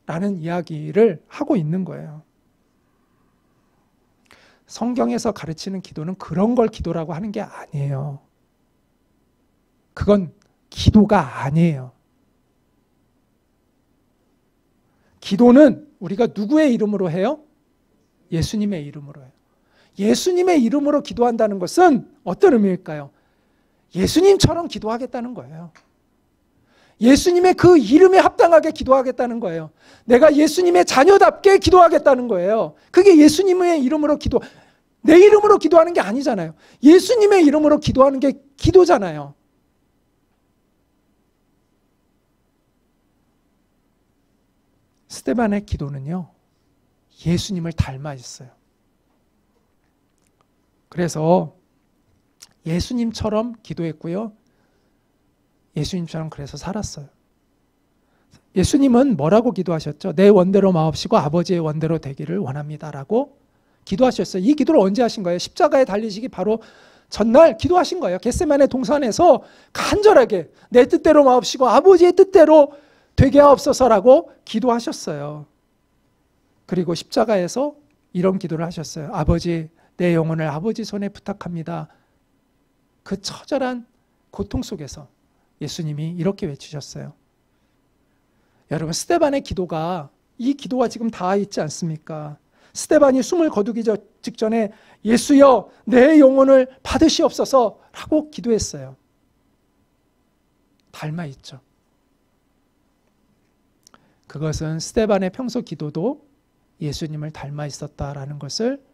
라는 이야기를 하고 있는 거예요. 성경에서 가르치는 기도는 그런 걸 기도라고 하는 게 아니에요. 그건 기도가 아니에요. 기도는 우리가 누구의 이름으로 해요? 예수님의 이름으로 해요. 예수님의 이름으로 기도한다는 것은 어떤 의미일까요? 예수님처럼 기도하겠다는 거예요. 예수님의 그 이름에 합당하게 기도하겠다는 거예요. 내가 예수님의 자녀답게 기도하겠다는 거예요. 그게 예수님의 이름으로 내 이름으로 기도하는 게 아니잖아요. 예수님의 이름으로 기도하는 게 기도잖아요. 스데반의 기도는요, 예수님을 닮아 있어요. 그래서 예수님처럼 기도했고요. 예수님처럼 그래서 살았어요. 예수님은 뭐라고 기도하셨죠? 내 원대로 마옵시고 아버지의 원대로 되기를 원합니다라고 기도하셨어요. 이 기도를 언제 하신 거예요? 십자가에 달리시기 바로 전날 기도하신 거예요. 겟세마네 동산에서 간절하게 내 뜻대로 마옵시고 아버지의 뜻대로 되게 하옵소서라고 기도하셨어요. 그리고 십자가에서 이런 기도를 하셨어요. 아버지, 내 영혼을 아버지 손에 부탁합니다. 그 처절한 고통 속에서 예수님이 이렇게 외치셨어요. 여러분, 스데반의 기도가 이 기도가 지금 다 있지 않습니까? 스데반이 숨을 거두기 직전에 예수여 내 영혼을 받으시옵소서라고 기도했어요. 닮아 있죠. 그것은 스데반의 평소 기도도 예수님을 닮아 있었다라는 것을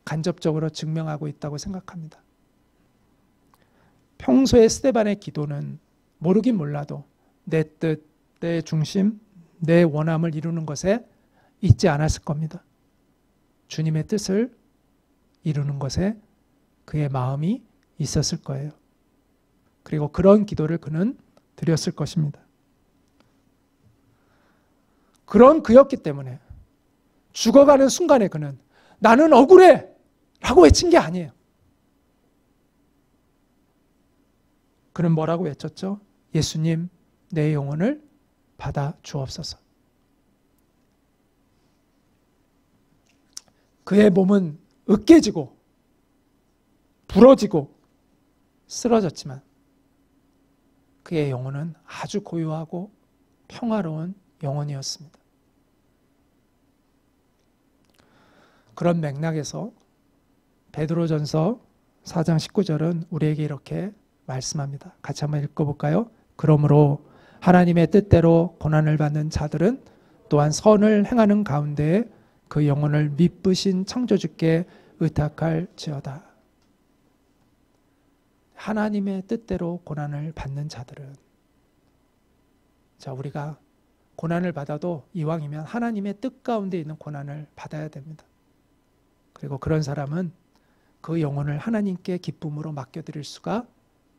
간접적으로 증명하고 있다고 생각합니다. 평소에 스데반의 기도는 모르긴 몰라도 내 뜻, 내 중심, 내 원함을 이루는 것에 있지 않았을 겁니다. 주님의 뜻을 이루는 것에 그의 마음이 있었을 거예요. 그리고 그런 기도를 그는 드렸을 것입니다. 그런 그였기 때문에 죽어가는 순간에 그는 나는 억울해 라고 외친 게 아니에요. 그는 뭐라고 외쳤죠? 예수님, 내 영혼을 받아 주옵소서. 그의 몸은 으깨지고 부러지고 쓰러졌지만 그의 영혼은 아주 고요하고 평화로운 영혼이었습니다. 그런 맥락에서 베드로전서 4장 19절은 우리에게 이렇게 말씀합니다. 같이 한번 읽어볼까요? 그러므로 하나님의 뜻대로 고난을 받는 자들은 또한 선을 행하는 가운데 그 영혼을 미쁘신 창조주께 의탁할지어다. 하나님의 뜻대로 고난을 받는 자들은, 자, 우리가 고난을 받아도 이왕이면 하나님의 뜻 가운데 있는 고난을 받아야 됩니다. 그리고 그런 사람은 그 영혼을 하나님께 기쁨으로 맡겨드릴 수가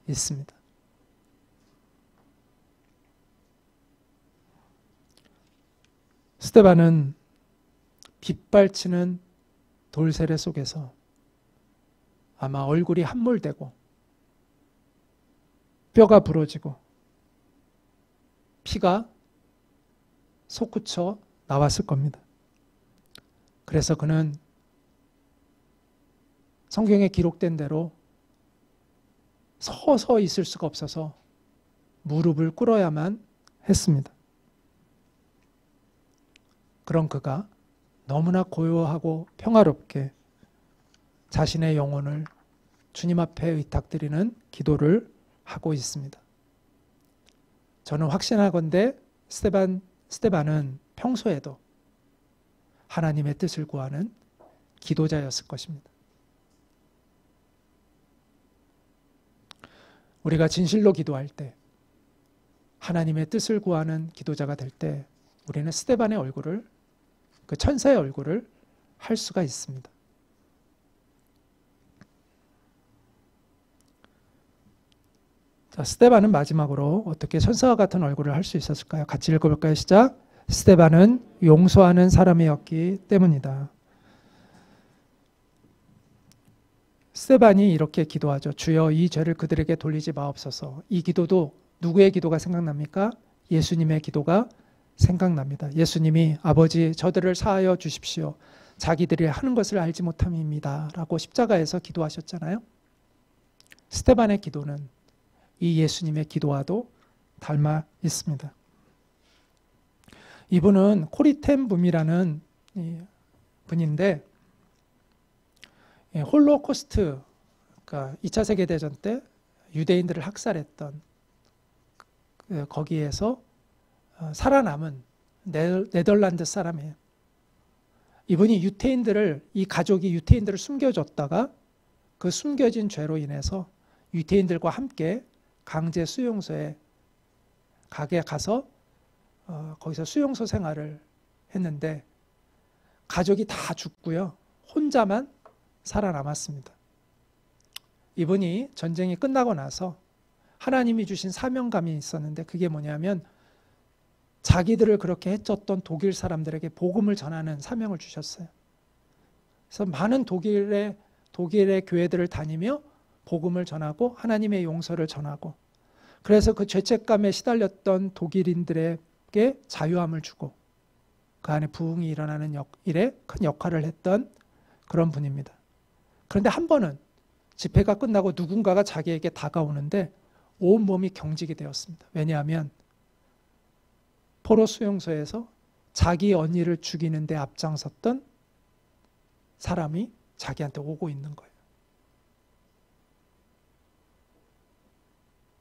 있습니다. 스데반은 빗발치는 돌세례 속에서 아마 얼굴이 함몰되고 뼈가 부러지고 피가 솟구쳐 나왔을 겁니다. 그래서 그는 성경에 기록된 대로 서서 있을 수가 없어서 무릎을 꿇어야만 했습니다. 그런 그가 너무나 고요하고 평화롭게 자신의 영혼을 주님 앞에 의탁드리는 기도를 하고 있습니다. 저는 확신하건대 스데반은 평소에도 하나님의 뜻을 구하는 기도자였을 것입니다. 우리가 진실로 기도할 때, 하나님의 뜻을 구하는 기도자가 될 때 우리는 스데반의 얼굴을, 그 천사의 얼굴을 할 수가 있습니다. 자, 스데반은 마지막으로 어떻게 천사와 같은 얼굴을 할 수 있었을까요? 같이 읽어볼까요? 시작. 스데반은 용서하는 사람이었기 때문이다. 스데반이 이렇게 기도하죠. 주여 이 죄를 그들에게 돌리지 마옵소서. 이 기도도 누구의 기도가 생각납니까? 예수님의 기도가 생각납니다. 예수님이 아버지 저들을 사하여 주십시오. 자기들이 하는 것을 알지 못함입니다. 라고 십자가에서 기도하셨잖아요. 스데반의 기도는 이 예수님의 기도와도 닮아 있습니다. 이분은 코리텐 붐이라는 분인데 홀로코스트, 그러니까 2차 세계대전 때 유대인들을 학살했던 거기에서 살아남은 네덜란드 사람이에요. 이분이 이 가족이 유태인들을 숨겨줬다가 그 숨겨진 죄로 인해서 유태인들과 함께 강제 수용소에 가서 거기서 수용소 생활을 했는데 가족이 다 죽고요. 혼자만 살아남았습니다. 이분이 전쟁이 끝나고 나서 하나님이 주신 사명감이 있었는데 그게 뭐냐면 자기들을 그렇게 해쳤던 독일 사람들에게 복음을 전하는 사명을 주셨어요. 그래서 많은 독일의 교회들을 다니며 복음을 전하고 하나님의 용서를 전하고, 그래서 그 죄책감에 시달렸던 독일인들에게 자유함을 주고 그 안에 부흥이 일어나는 일에 큰 역할을 했던 그런 분입니다. 그런데 한 번은 집회가 끝나고 누군가가 자기에게 다가오는데 온몸이 경직이 되었습니다. 왜냐하면 포로 수용소에서 자기 언니를 죽이는 데 앞장섰던 사람이 자기한테 오고 있는 거예요.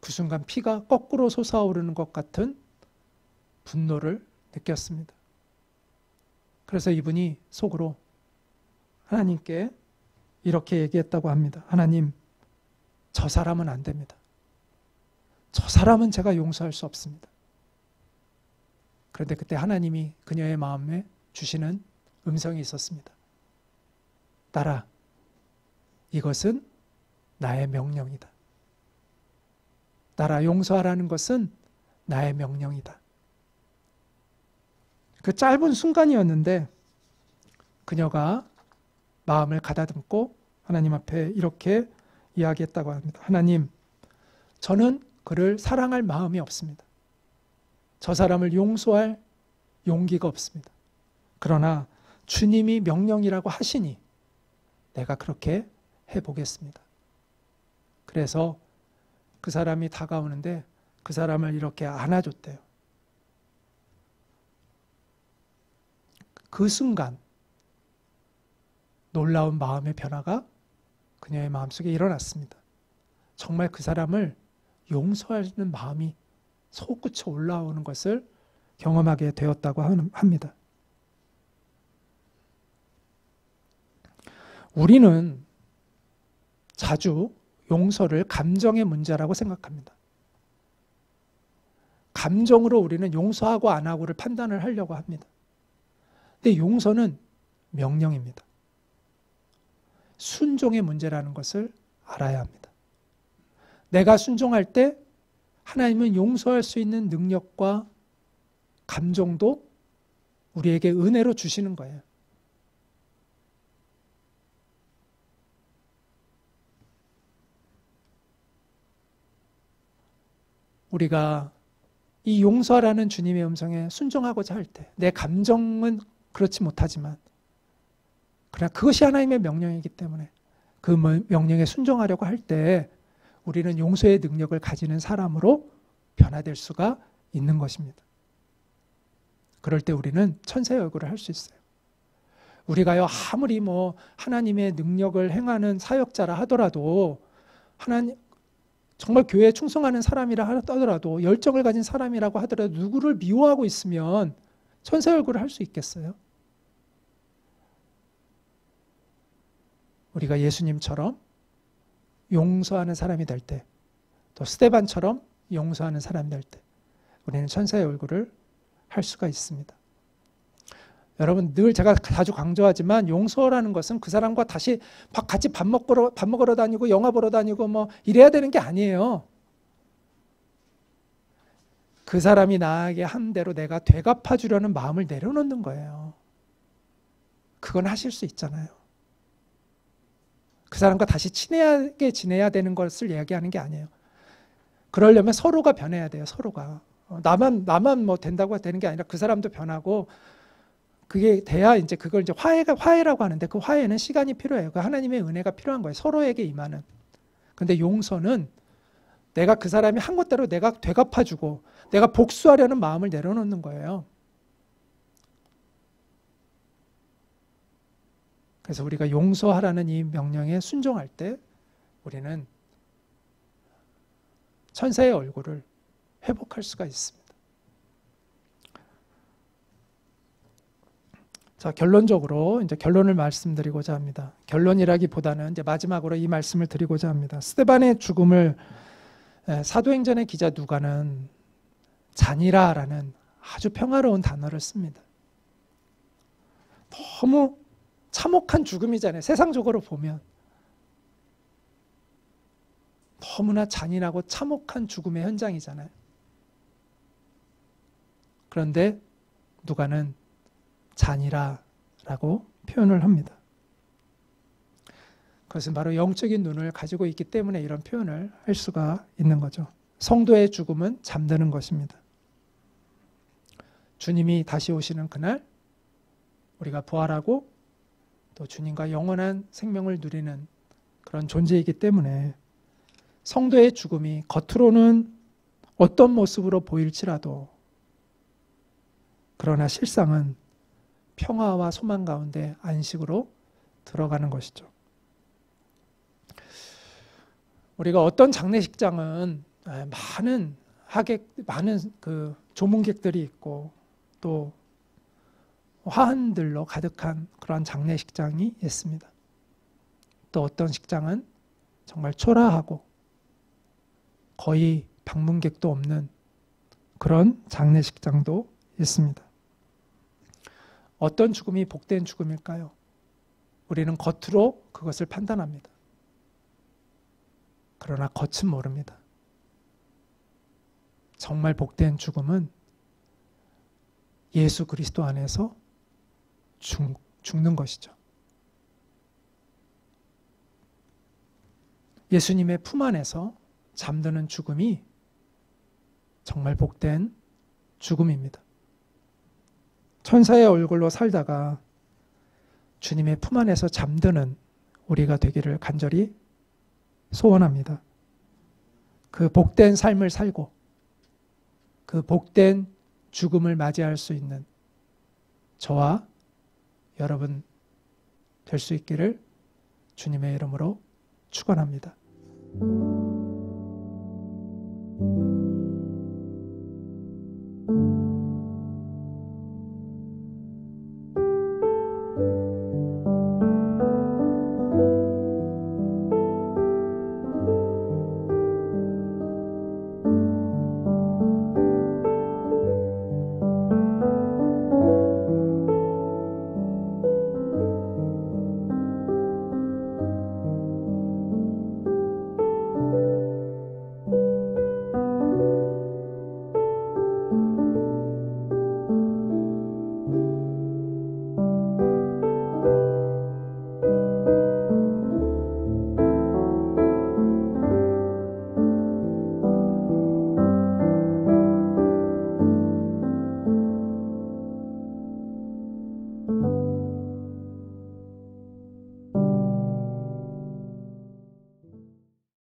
그 순간 피가 거꾸로 솟아오르는 것 같은 분노를 느꼈습니다. 그래서 이분이 속으로 하나님께 이렇게 얘기했다고 합니다. 하나님, 저 사람은 안 됩니다. 저 사람은 제가 용서할 수 없습니다. 그런데 그때 하나님이 그녀의 마음에 주시는 음성이 있었습니다. 딸아, 이것은 나의 명령이다. 딸아, 용서하라는 것은 나의 명령이다. 그 짧은 순간이었는데 그녀가 마음을 가다듬고 하나님 앞에 이렇게 이야기했다고 합니다. 하나님, 저는 그를 사랑할 마음이 없습니다. 저 사람을 용서할 용기가 없습니다. 그러나 주님이 명령이라고 하시니 내가 그렇게 해보겠습니다. 그래서 그 사람이 다가오는데 그 사람을 이렇게 안아줬대요. 그 순간 놀라운 마음의 변화가 그녀의 마음속에 일어났습니다. 정말 그 사람을 용서하는 마음이 솟구쳐 올라오는 것을 경험하게 되었다고 합니다. 우리는 자주 용서를 감정의 문제라고 생각합니다. 감정으로 우리는 용서하고 안 하고를 판단을 하려고 합니다. 근데 용서는 명령입니다. 순종의 문제라는 것을 알아야 합니다. 내가 순종할 때 하나님은 용서할 수 있는 능력과 감정도 우리에게 은혜로 주시는 거예요. 우리가 이 용서라는 주님의 음성에 순종하고자 할 때 내 감정은 그렇지 못하지만 그러나 그것이 하나님의 명령이기 때문에 그 명령에 순종하려고 할 때 우리는 용서의 능력을 가지는 사람으로 변화될 수가 있는 것입니다. 그럴 때 우리는 천사의 얼굴을 할 수 있어요. 우리가요 아무리 하나님의 능력을 행하는 사역자라 하더라도 하나님 정말 교회에 충성하는 사람이라 하더라도 열정을 가진 사람이라고 하더라도 누구를 미워하고 있으면 천사의 얼굴을 할 수 있겠어요? 우리가 예수님처럼 용서하는 사람이 될 때, 또 스데반처럼 용서하는 사람이 될 때 우리는 천사의 얼굴을 할 수가 있습니다. 여러분, 늘 제가 자주 강조하지만 용서라는 것은 그 사람과 다시 같이 밥 먹으러 다니고 영화 보러 다니고 이래야 되는 게 아니에요. 그 사람이 나에게 한 대로 내가 되갚아 주려는 마음을 내려놓는 거예요. 그건 하실 수 있잖아요. 그 사람과 다시 친하게 지내야 되는 것을 이야기하는 게 아니에요. 그러려면 서로가 변해야 돼요. 서로가. 나만 된다고 되는 게 아니라 그 사람도 변하고 그게 돼야 이제 그걸 이제 화해라고 하는데 그 화해는 시간이 필요해요. 그 하나님의 은혜가 필요한 거예요. 서로에게 임하는. 근데 용서는 내가 그 사람이 한 것대로 내가 되갚아주고 내가 복수하려는 마음을 내려놓는 거예요. 그래서 우리가 용서하라는 이 명령에 순종할 때 우리는 천사의 얼굴을 회복할 수가 있습니다. 자, 결론적으로 이제 결론을 말씀드리고자 합니다. 결론이라기보다는 이제 마지막으로 이 말씀을 드리고자 합니다. 스데반의 죽음을 사도행전의 기자 누가는 잔이라라는 아주 평화로운 단어를 씁니다. 너무 참혹한 죽음이잖아요. 세상적으로 보면 너무나 잔인하고 참혹한 죽음의 현장이잖아요. 그런데 누가는 잔이라라고 표현을 합니다. 그것은 바로 영적인 눈을 가지고 있기 때문에 이런 표현을 할 수가 있는 거죠. 성도의 죽음은 잠드는 것입니다. 주님이 다시 오시는 그날 우리가 부활하고 또 주님과 영원한 생명을 누리는 그런 존재이기 때문에 성도의 죽음이 겉으로는 어떤 모습으로 보일지라도 그러나 실상은 평화와 소망 가운데 안식으로 들어가는 것이죠. 우리가 어떤 장례식장은 많은 그 조문객들이 있고 또 화환들로 가득한 그런 장례식장이 있습니다. 또 어떤 식장은 정말 초라하고 거의 방문객도 없는 그런 장례식장도 있습니다. 어떤 죽음이 복된 죽음일까요? 우리는 겉으로 그것을 판단합니다. 그러나 겉은 모릅니다. 정말 복된 죽음은 예수 그리스도 안에서 죽는 것이죠. 예수님의 품 안에서 잠드는 죽음이 정말 복된 죽음입니다. 천사의 얼굴로 살다가 주님의 품 안에서 잠드는 우리가 되기를 간절히 소원합니다. 그 복된 삶을 살고 그 복된 죽음을 맞이할 수 있는 저와 여러분 될 수 있기를 주님의 이름으로 축원합니다.